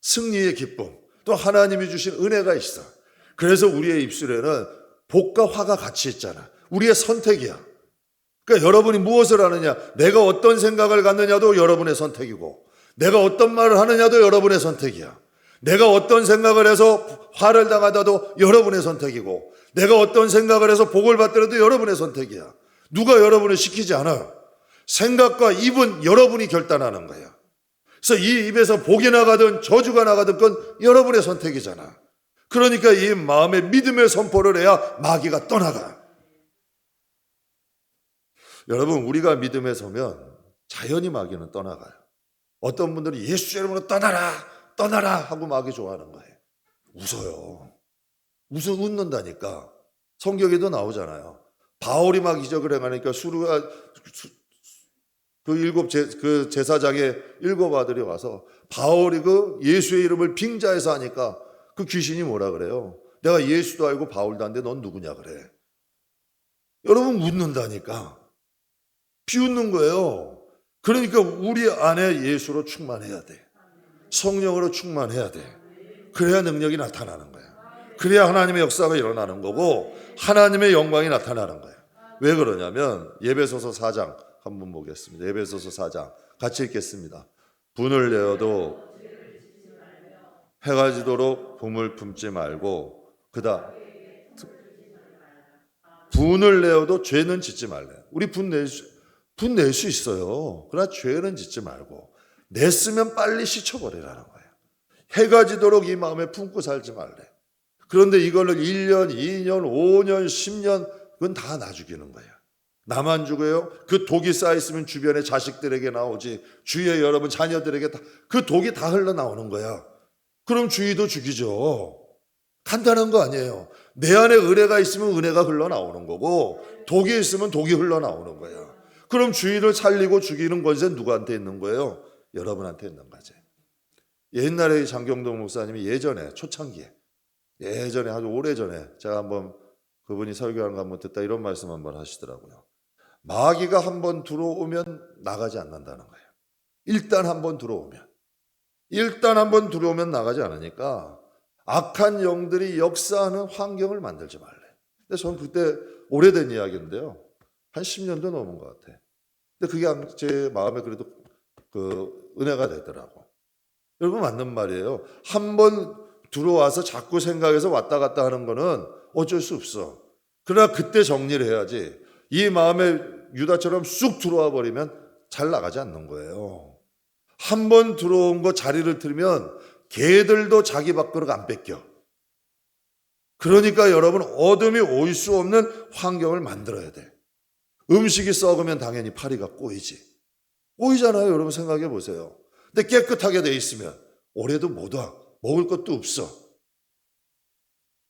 승리의 기쁨. 또 하나님이 주신 은혜가 있어. 그래서 우리의 입술에는 복과 화가 같이 있잖아. 우리의 선택이야. 그러니까 여러분이 무엇을 하느냐, 내가 어떤 생각을 갖느냐도 여러분의 선택이고 내가 어떤 말을 하느냐도 여러분의 선택이야. 내가 어떤 생각을 해서 화를 당하다도 여러분의 선택이고 내가 어떤 생각을 해서 복을 받더라도 여러분의 선택이야. 누가 여러분을 시키지 않아. 생각과 입은 여러분이 결단하는 거야. 그래서 이 입에서 복이 나가든 저주가 나가든 그건 여러분의 선택이잖아. 그러니까 이 마음에 믿음의 선포를 해야 마귀가 떠나가. 여러분 우리가 믿음에 서면 자연히 마귀는 떠나가요. 어떤 분들이 예수 이름으로 떠나라 하고 마귀 좋아하는 거예요. 웃어요. 웃는다니까. 성경에도 나오잖아요. 바울이 막 이적을 행하니까 수르가 그 제사장의 7 아들이 와서 바울이 그 예수의 이름을 빙자해서 하니까 그 귀신이 뭐라 그래요? 내가 예수도 알고 바울도 아는데 넌 누구냐 그래. 여러분 웃는다니까. 비웃는 거예요. 그러니까 우리 안에 예수로 충만해야 돼. 성령으로 충만해야 돼. 그래야 능력이 나타나는 거야. 그래야 하나님의 역사가 일어나는 거고 하나님의 영광이 나타나는 거예요. 왜 그러냐면 예배소서 4장 한번 보겠습니다. 예배소서 4장 같이 읽겠습니다. 분을 내어도 해가 지도록 붐을 품지 말고 그다음 분을 내어도 죄는 짓지 말래요. 우리 분 낼 수 있어요. 그러나 죄는 짓지 말고 냈으면 빨리 씻어버리라는 거예요. 해가 지도록 이 마음에 품고 살지 말래. 그런데 이거를 1년, 2년, 5년, 10년 그건 다 나 죽이는 거예요. 나만 죽어요? 그 독이 쌓여있으면 주변에 자식들에게 나오지 주위에 여러분 자녀들에게 그 독이 다 흘러나오는 거야. 그럼 주위도 죽이죠. 간단한 거 아니에요. 내 안에 은혜가 있으면 은혜가 흘러나오는 거고 독이 있으면 독이 흘러나오는 거야. 그럼 주위를 살리고 죽이는 권세는 누구한테 있는 거예요? 여러분한테 있는 거지. 옛날에 장경동 목사님이 예전에 초창기에 예전에 아주 오래전에 제가 한번 그분이 설교하는 거 한번 듣다 이런 말씀 한번 하시더라고요. 마귀가 한번 들어오면 나가지 않는다는 거예요. 일단 한번 들어오면 나가지 않으니까 악한 영들이 역사하는 환경을 만들지 말래. 근데 저는 그때 오래된 이야기인데요. 한 10년도 넘은 것 같아. 근데 그게 제 마음에 그래도 그 은혜가 되더라고. 여러분 맞는 말이에요. 한번 들어와서 자꾸 생각해서 왔다 갔다 하는 거는 어쩔 수 없어. 그러나 그때 정리를 해야지. 이 마음에 유다처럼 쑥 들어와 버리면 잘 나가지 않는 거예요. 한번 들어온 거 자리를 틀면 개들도 자기 밖으로 안 뺏겨. 그러니까 여러분 어둠이 올 수 없는 환경을 만들어야 돼. 음식이 썩으면 당연히 파리가 꼬이잖아요. 여러분 생각해 보세요. 근데 깨끗하게 돼 있으면 올해도 못 와. 먹을 것도 없어.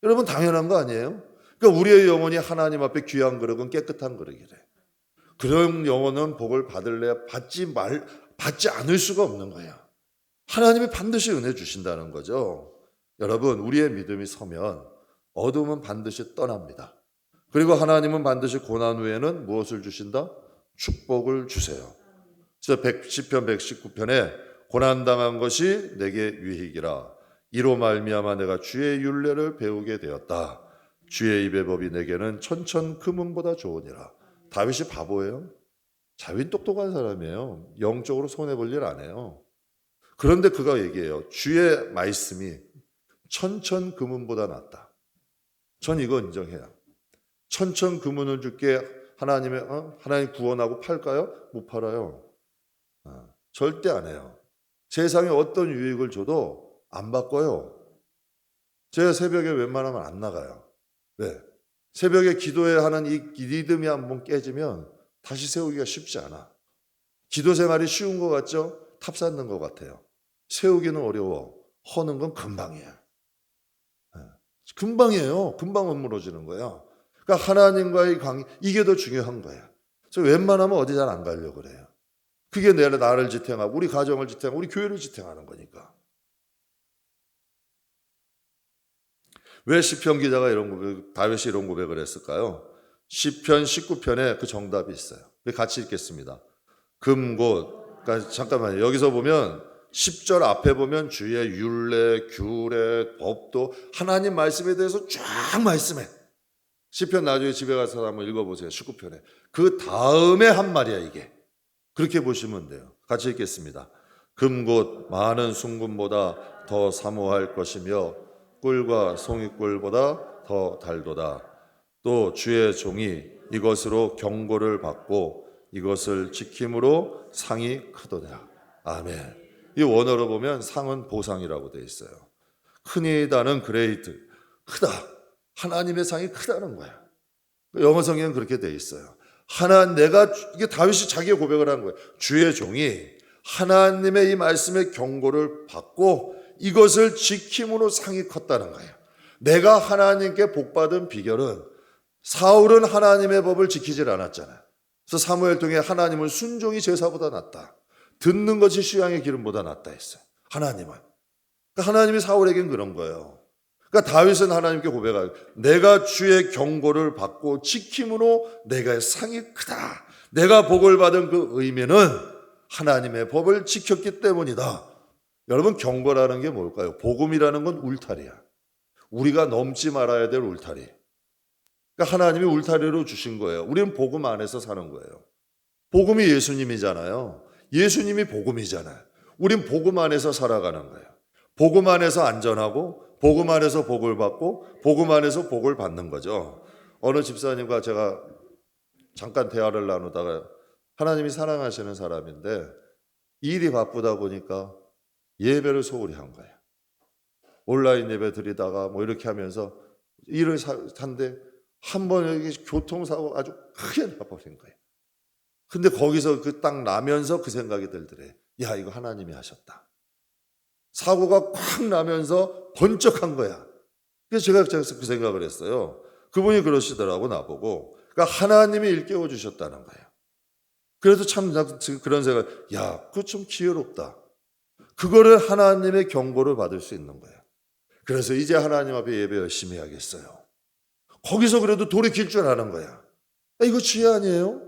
여러분 당연한 거 아니에요? 그러니까 우리의 영혼이 하나님 앞에 귀한 그릇은 깨끗한 그릇이래. 그런 영혼은 복을 받을래야 받지 않을 수가 없는 거야. 하나님이 반드시 은혜 주신다는 거죠. 여러분 우리의 믿음이 서면 어둠은 반드시 떠납니다. 그리고 하나님은 반드시 고난 후에는 무엇을 주신다? 축복을 주세요. 그래서 시편 119편에 고난당한 것이 내게 유익이라. 이로 말미암아 내가 주의 율례를 배우게 되었다. 주의 입의 법이 내게는 천천 금은보다 좋으니라. 다윗이 바보예요? 자윈 똑똑한 사람이에요. 영적으로 손해볼 일 안 해요. 그런데 그가 얘기해요. 주의 말씀이 천천 금은보다 낫다. 전 이거 인정해요. 천천 금은을 줄게 하나님 구원하고 팔까요? 못 팔아요. 절대 안 해요. 세상에 어떤 유익을 줘도 안 바꿔요. 제가 새벽에 웬만하면 안 나가요. 왜? 새벽에 기도해야 하는 이 리듬이 한번 깨지면 다시 세우기가 쉽지 않아. 기도 생활이 쉬운 것 같죠? 탑 쌓는 것 같아요. 세우기는 어려워. 허는 건 금방이야. 금방이에요. 금방 무너지는 거야. 그러니까 하나님과의 관계, 이게 더 중요한 거야. 그래서 웬만하면 어디 잘 안 가려고 그래요. 그게 나를 지탱하고 우리 가정을 지탱하고 우리 교회를 지탱하는 거니까. 왜 시편 기자가 다윗이 이런 고백을 했을까요? 시편 19편에 그 정답이 있어요. 같이 읽겠습니다. 그러니까 잠깐만요. 여기서 보면 10절 앞에 보면 주의 율례, 규례, 법도 하나님 말씀에 대해서 쫙 말씀해. 시편 나중에 집에 가서 한번 읽어보세요. 19편에. 그 다음에 한 말이야 이게. 그렇게 보시면 돼요. 같이 읽겠습니다. 금곧 많은 순금보다 더 사모할 것이며 꿀과 송이꿀보다 더 달도다. 또 주의 종이 이것으로 경고를 받고 이것을 지킴으로 상이 크도다. 아멘. 이 원어로 보면 상은 보상이라고 되어 있어요. 크니다는 그레이트, 크다. 하나님의 상이 크다는 거야. 영어 성경은 그렇게 되어 있어요. 이게 다윗이 자기의 고백을 하는 거예요. 주의 종이 하나님의 이 말씀의 경고를 받고 이것을 지킴으로 상이 컸다는 거예요. 내가 하나님께 복받은 비결은 사울은 하나님의 법을 지키질 않았잖아요. 그래서 사무엘 통해 하나님은 순종이 제사보다 낫다. 듣는 것이 수양의 기름보다 낫다 했어요. 하나님은. 그러니까 하나님이 사울에겐 그런 거예요. 그러니까 다윗은 하나님께 고백하고 내가 주의 경고를 받고 지킴으로 내가 상이 크다. 내가 복을 받은 그 의미는 하나님의 법을 지켰기 때문이다. 여러분 경고라는 게 뭘까요? 복음이라는 건 울타리야. 우리가 넘지 말아야 될 울타리. 그러니까 하나님이 울타리로 주신 거예요. 우리는 복음 안에서 사는 거예요. 복음이 예수님이잖아요. 예수님이 복음이잖아요. 우린 복음 안에서 살아가는 거예요. 복음 안에서 안전하고 복음 안에서 복을 받고 복음 안에서 복을 받는 거죠. 어느 집사님과 제가 잠깐 대화를 나누다가 하나님이 사랑하시는 사람인데 일이 바쁘다 보니까 예배를 소홀히 한 거예요. 온라인 예배 드리다가 뭐 이렇게 하면서 일을 한데 한 번 여기 교통사고 아주 크게 나버린 거예요. 근데 거기서 그 딱 나면서 그 생각이 들더래. 야, 이거 하나님이 하셨다. 사고가 콱 나면서 번쩍한 거야. 그래서 제가 그 생각을 했어요. 그분이 그러시더라고, 나보고. 그러니까 하나님이 일깨워 주셨다는 거예요. 그래서 참 지금 그런 생각, 야, 그거 좀 기회롭다. 그거를 하나님의 경고를 받을 수 있는 거예요. 그래서 이제 하나님 앞에 예배 열심히 하겠어요. 거기서 그래도 돌이킬 줄 아는 거야. 이거 지혜 아니에요?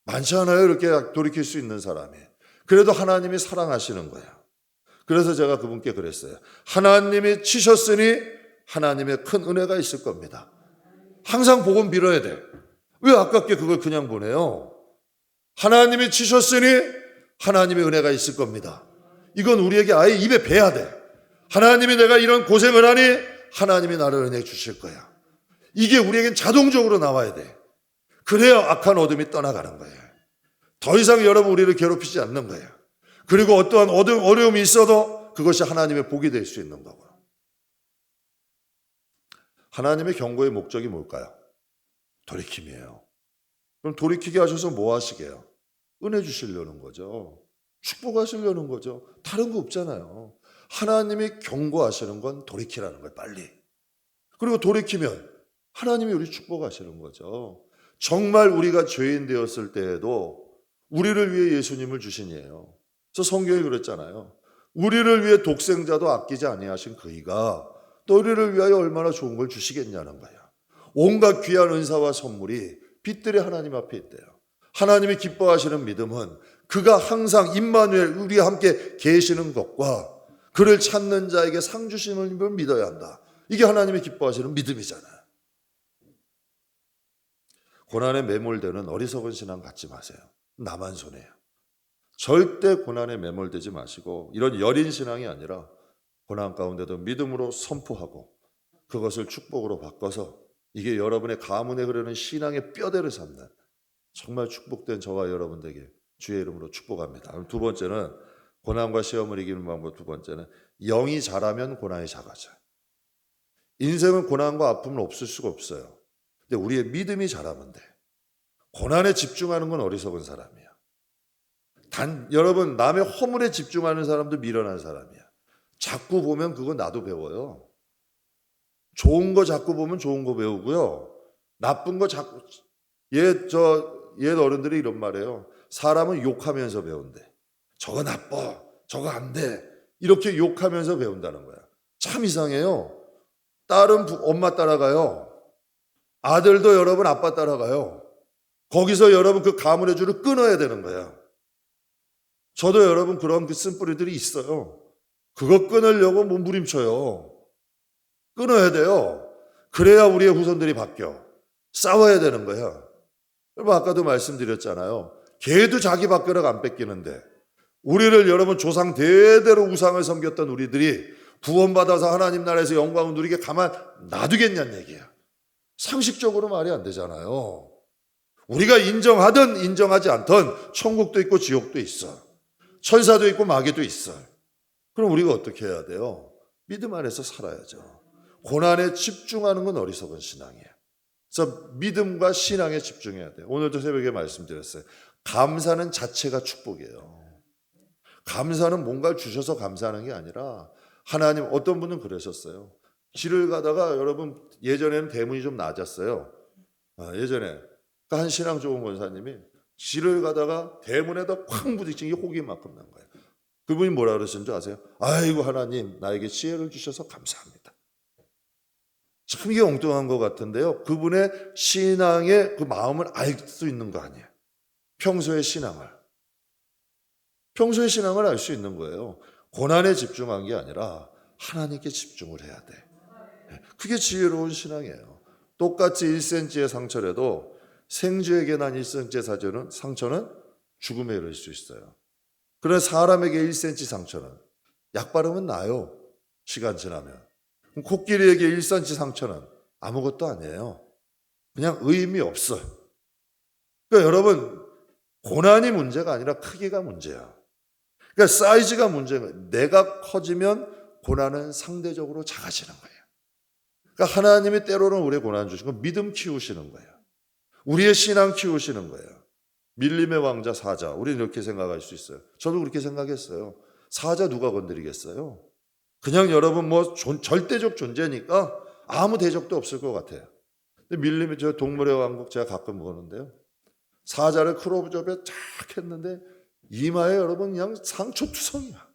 많지 않아요, 이렇게 돌이킬 수 있는 사람이. 그래도 하나님이 사랑하시는 거야. 그래서 제가 그분께 그랬어요. 하나님이 치셨으니 하나님의 큰 은혜가 있을 겁니다. 항상 복음 빌어야 돼. 왜 아깝게 그걸 그냥 보내요? 하나님이 치셨으니 하나님의 은혜가 있을 겁니다. 이건 우리에게 아예 입에 배야 돼. 하나님이 내가 이런 고생을 하니 하나님이 나를 은혜 주실 거야. 이게 우리에겐 자동적으로 나와야 돼. 그래야 악한 어둠이 떠나가는 거예요. 더 이상 여러분 우리를 괴롭히지 않는 거예요. 그리고 어떠한 어려움이 있어도 그것이 하나님의 복이 될 수 있는 거고요. 하나님의 경고의 목적이 뭘까요? 돌이킴이에요. 그럼 돌이키게 하셔서 뭐 하시게요? 은혜 주시려는 거죠. 축복하시려는 거죠. 다른 거 없잖아요. 하나님이 경고하시는 건 돌이키라는 거예요. 빨리. 그리고 돌이키면 하나님이 우리 축복하시는 거죠. 정말 우리가 죄인 되었을 때에도 우리를 위해 예수님을 주시니에요. 그래서 성경이 그랬잖아요. 우리를 위해 독생자도 아끼지 아니하신 그이가 또 우리를 위하여 얼마나 좋은 걸 주시겠냐는 거예요. 온갖 귀한 은사와 선물이 빛들이 하나님 앞에 있대요. 하나님이 기뻐하시는 믿음은 그가 항상 임마누엘 우리와 함께 계시는 것과 그를 찾는 자에게 상 주심을 믿어야 한다. 이게 하나님이 기뻐하시는 믿음이잖아요. 고난에 매몰되는 어리석은 신앙 갖지 마세요. 나만 손해요. 절대 고난에 매몰되지 마시고 이런 여린 신앙이 아니라 고난 가운데도 믿음으로 선포하고 그것을 축복으로 바꿔서 이게 여러분의 가문에 흐르는 신앙의 뼈대를 삼는 정말 축복된 저와 여러분들에게 주의 이름으로 축복합니다. 두 번째는 고난과 시험을 이기는 방법. 두 번째는 영이 자라면 고난이 작아져요. 인생은 고난과 아픔은 없을 수가 없어요. 근데 우리의 믿음이 자라면 돼. 고난에 집중하는 건 어리석은 사람이야. 여러분 남의 허물에 집중하는 사람도 미련한 사람이야. 자꾸 보면 그거 나도 배워요. 좋은 거 자꾸 보면 좋은 거 배우고요. 나쁜 거 자꾸 옛 어른들이 이런 말이에요. 사람은 욕하면서 배운대. 저거 나빠. 저거 안 돼. 이렇게 욕하면서 배운다는 거야. 참 이상해요. 딸은 엄마 따라가요. 아들도 여러분 아빠 따라가요. 거기서 여러분 그 가문의 줄을 끊어야 되는 거야. 저도 여러분 그런 그 쓴뿌리들이 있어요. 그거 끊으려고 몸부림쳐요. 끊어야 돼요. 그래야 우리의 후손들이 바뀌어. 싸워야 되는 거야. 여러분 아까도 말씀드렸잖아요. 개도 자기 밥그릇 안 뺏기는데 우리를 여러분 조상 대대로 우상을 섬겼던 우리들이 구원받아서 하나님 나라에서 영광을 누리게 가만 놔두겠냐는 얘기야. 상식적으로 말이 안 되잖아요. 우리가 인정하든 인정하지 않든 천국도 있고 지옥도 있어. 천사도 있고 마귀도 있어. 그럼 우리가 어떻게 해야 돼요? 믿음 안에서 살아야죠. 고난에 집중하는 건 어리석은 신앙이에요. 그래서 믿음과 신앙에 집중해야 돼요. 오늘도 새벽에 말씀드렸어요. 감사는 자체가 축복이에요. 감사는 뭔가를 주셔서 감사하는 게 아니라 하나님, 어떤 분은 그러셨어요. 길을 가다가 여러분 예전에는 대문이 좀 낮았어요. 예전에 한 신앙 좋은 권사님이 길을 가다가 대문에다 쾅 부딪힌 게 혹이만큼 난 거예요. 그분이 뭐라 그러신 줄 아세요? 아이고 하나님 나에게 지혜를 주셔서 감사합니다. 참 이게 엉뚱한 것 같은데요. 그분의 신앙의 그 마음을 알 수 있는 거 아니에요. 평소의 신앙을 알 수 있는 거예요. 고난에 집중한 게 아니라 하나님께 집중을 해야 돼. 그게 지혜로운 신앙이에요. 똑같이 1cm의 상처라도 생쥐에게 난 1cm의 상처는 죽음에 이를 수 있어요. 그러나 사람에게 1cm 상처는 약 바르면 나요. 시간 지나면. 코끼리에게 1cm 상처는 아무것도 아니에요. 그냥 의미 없어요. 그러니까 여러분, 고난이 문제가 아니라 크기가 문제야. 그러니까 사이즈가 문제예요. 내가 커지면 고난은 상대적으로 작아지는 거예요. 그러니까 하나님이 때로는 우리의 고난 주시고 믿음 키우시는 거예요. 우리의 신앙 키우시는 거예요. 밀림의 왕자 사자, 우리는 이렇게 생각할 수 있어요. 저도 그렇게 생각했어요. 사자 누가 건드리겠어요? 그냥 여러분 절대적 존재니까 아무 대적도 없을 것 같아요. 근데 밀림이 저 동물의 왕국 제가 가끔 보는데요. 사자를 클로즈업에 쫙 했는데 이마에 여러분 그냥 상처투성이야.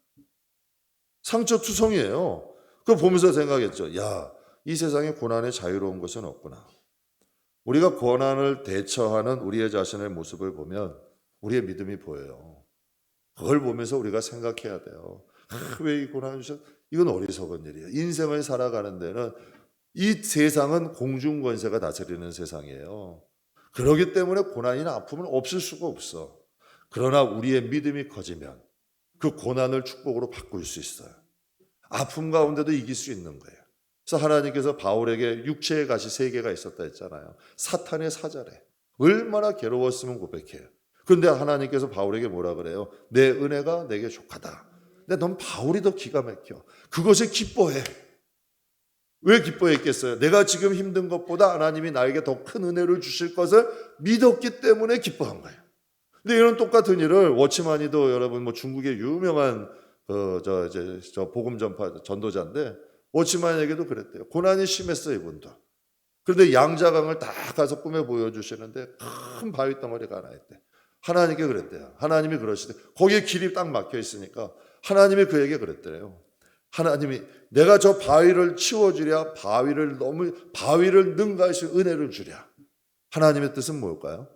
상처투성이에요. 그거 보면서 생각했죠. 야, 이 세상에 고난의 자유로운 것은 없구나. 우리가 고난을 대처하는 우리의 자신의 모습을 보면 우리의 믿음이 보여요. 그걸 보면서 우리가 생각해야 돼요. 왜 이 고난을 주셨? 이건 어리석은 일이에요. 인생을 살아가는 데는 이 세상은 공중권세가 다스리는 세상이에요. 그렇기 때문에 고난이나 아픔은 없을 수가 없어. 그러나 우리의 믿음이 커지면 그 고난을 축복으로 바꿀 수 있어요. 아픔 가운데도 이길 수 있는 거예요. 그래서 하나님께서 바울에게 육체의 가시 3개가 있었다 했잖아요. 사탄의 사자래. 얼마나 괴로웠으면 고백해요. 그런데 하나님께서 바울에게 뭐라 그래요? 내 은혜가 내게 족하다. 근데 넌 바울이 더 기가 막혀. 그것을 기뻐해. 왜 기뻐했겠어요? 내가 지금 힘든 것보다 하나님이 나에게 더 큰 은혜를 주실 것을 믿었기 때문에 기뻐한 거예요. 근데 이런 똑같은 일을 워치마니도 여러분 중국의 유명한 복음 전파 전도자인데 워치마니에게도 그랬대요. 고난이 심했어요, 이분도. 그런데 양자강을 다 가서 꿈에 보여주시는데 큰 바위 덩어리가 하나 있대. 하나님께 그랬대요. 하나님이 그러시대. 거기에 길이 딱 막혀 있으니까 하나님이 그에게 그랬대요. 하나님이 내가 저 바위를 치워주랴 바위를 능가하실 은혜를 주랴. 하나님의 뜻은 뭘까요?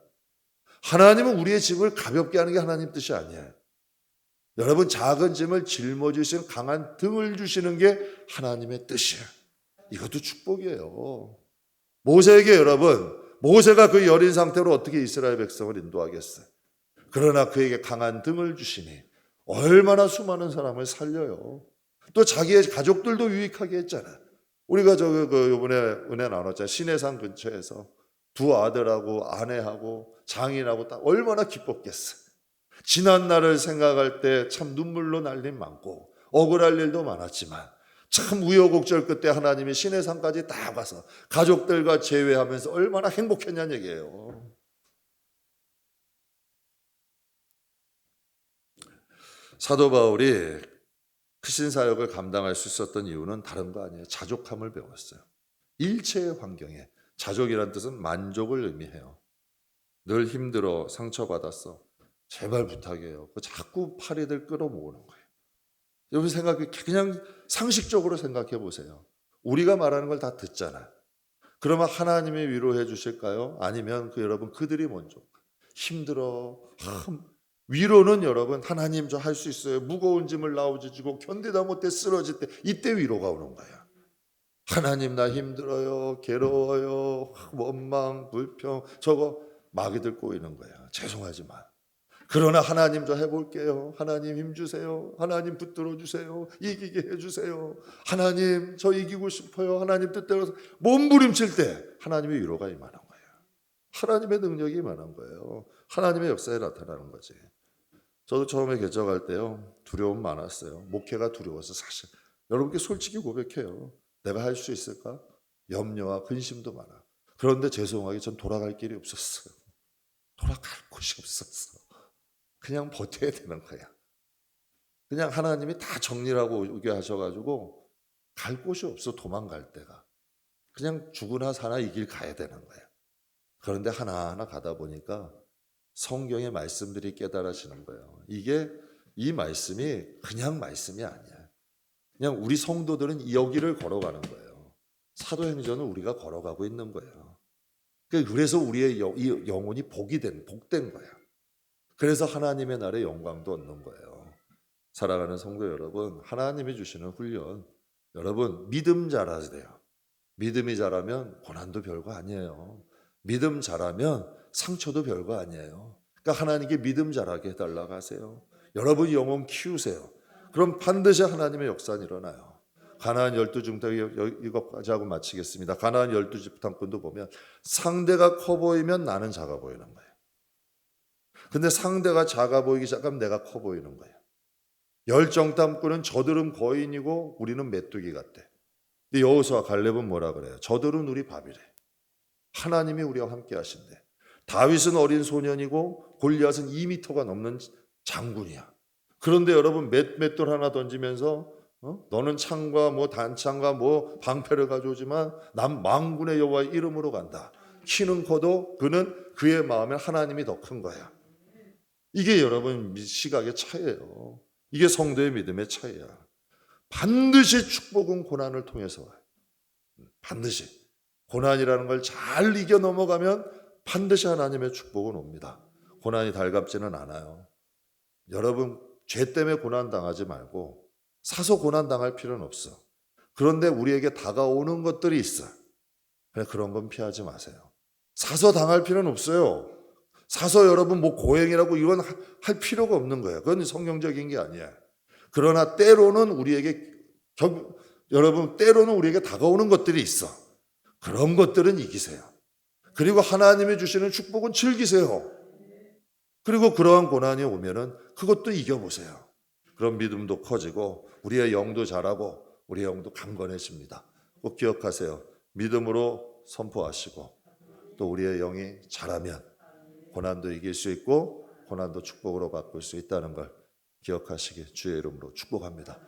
하나님은 우리의 짐을 가볍게 하는 게 하나님 뜻이 아니에요. 여러분 작은 짐을 짊어지시는 강한 등을 주시는 게 하나님의 뜻이에요. 이것도 축복이에요. 모세에게 여러분 모세가 그 여린 상태로 어떻게 이스라엘 백성을 인도하겠어요? 그러나 그에게 강한 등을 주시니 얼마나 수많은 사람을 살려요. 또 자기의 가족들도 유익하게 했잖아요. 우리가 요번에 은혜 나눴잖아요. 시내산 근처에서 2 아들하고 아내하고 장인하고 딱 얼마나 기뻤겠어요. 지난 날을 생각할 때 참 눈물로 날 일 많고 억울할 일도 많았지만 참 우여곡절 끝에 하나님이 시내산까지 다 가서 가족들과 재회하면서 얼마나 행복했냐는 얘기예요. 사도 바울이 크신 사역을 감당할 수 있었던 이유는 다른 거 아니에요. 자족함을 배웠어요. 일체의 환경에 자족이란 뜻은 만족을 의미해요. 늘 힘들어 상처받았어. 제발 부탁해요. 자꾸 파리들 끌어모으는 거예요. 여러분 그냥 상식적으로 생각해 보세요. 우리가 말하는 걸 다 듣잖아. 그러면 하나님이 위로해 주실까요? 아니면 여러분 그들이 먼저 힘들어. 위로는 여러분 하나님 저 할 수 있어요. 무거운 짐을 나오지고 견디다 못해 쓰러질 때 이때 위로가 오는 거야. 하나님 나 힘들어요. 괴로워요. 원망, 불평 저거 마귀들 꼬이는 거야. 죄송하지만. 그러나 하나님 저 해볼게요. 하나님 힘주세요. 하나님 붙들어 주세요. 이기게 해주세요. 하나님 저 이기고 싶어요. 하나님 뜻대로 몸부림칠 때 하나님의 위로가 임하는 거예요. 하나님의 능력이 임하는 거예요. 하나님의 역사에 나타나는 거지. 저도 처음에 개척할 때요. 두려움 많았어요. 목회가 두려워서 사실. 여러분께 솔직히 고백해요. 내가 할 수 있을까? 염려와 근심도 많아. 그런데 죄송하게 전 돌아갈 길이 없었어요. 돌아갈 곳이 없었어. 그냥 버텨야 되는 거야. 그냥 하나님이 다 정리하고 오게 하셔가지고 갈 곳이 없어. 도망갈 데가. 그냥 죽으나 사나 이 길 가야 되는 거야. 그런데 하나하나 가다 보니까 성경의 말씀들이 깨달아지는 거예요. 이 말씀이 그냥 말씀이 아니야. 그냥 우리 성도들은 여기를 걸어가는 거예요. 사도행전을 우리가 걸어가고 있는 거예요. 그래서 우리의 영혼이 복된 거야. 그래서 하나님의 나라의 영광도 얻는 거예요. 사랑하는 성도 여러분, 하나님이 주시는 훈련, 여러분 믿음 잘하세요. 믿음이 자라면 고난도 별거 아니에요. 믿음 자라면 상처도 별거 아니에요. 그러니까 하나님께 믿음 자라게 해달라고 하세요. 여러분 영혼 키우세요. 그럼 반드시 하나님의 역사는 일어나요. 가나안 12중탕 이것까지 하고 마치겠습니다. 가나안 12집탐꾼도 보면 상대가 커 보이면 나는 작아 보이는 거예요. 근데 상대가 작아 보이기 시작하면 내가 커 보이는 거예요. 열정탐꾼은 저들은 거인이고 우리는 메뚜기 같대. 근데 여호수아 갈렙은 뭐라 그래요? 저들은 우리 밥이래. 하나님이 우리와 함께 하신대. 다윗은 어린 소년이고 골리앗은 2미터가 넘는 장군이야. 그런데 여러분 맷돌 하나 던지면서 너는 창과 뭐 단창과 뭐 방패를 가져오지만 난 만군의 여호와의 이름으로 간다. 키는 커도 그는 그의 마음에 하나님이 더 큰 거야. 이게 여러분 시각의 차이예요. 이게 성도의 믿음의 차이야. 반드시 축복은 고난을 통해서 와요. 반드시. 고난이라는 걸 잘 이겨 넘어가면 반드시 하나님의 축복은 옵니다. 고난이 달갑지는 않아요. 여러분 죄 때문에 고난 당하지 말고 사서 고난 당할 필요는 없어. 그런데 우리에게 다가오는 것들이 있어. 그런 건 피하지 마세요. 사서 당할 필요는 없어요. 사서 여러분 뭐 고행이라고 이건 할 필요가 없는 거예요. 그건 성경적인 게 아니야. 그러나 때로는 여러분 때로는 우리에게 다가오는 것들이 있어. 그런 것들은 이기세요. 그리고 하나님이 주시는 축복은 즐기세요. 그리고 그러한 고난이 오면은 그것도 이겨보세요. 그런 믿음도 커지고 우리의 영도 자라고 우리의 영도 강건해집니다. 꼭 기억하세요. 믿음으로 선포하시고 또 우리의 영이 자라면 고난도 이길 수 있고 고난도 축복으로 바꿀 수 있다는 걸 기억하시기 주의 이름으로 축복합니다.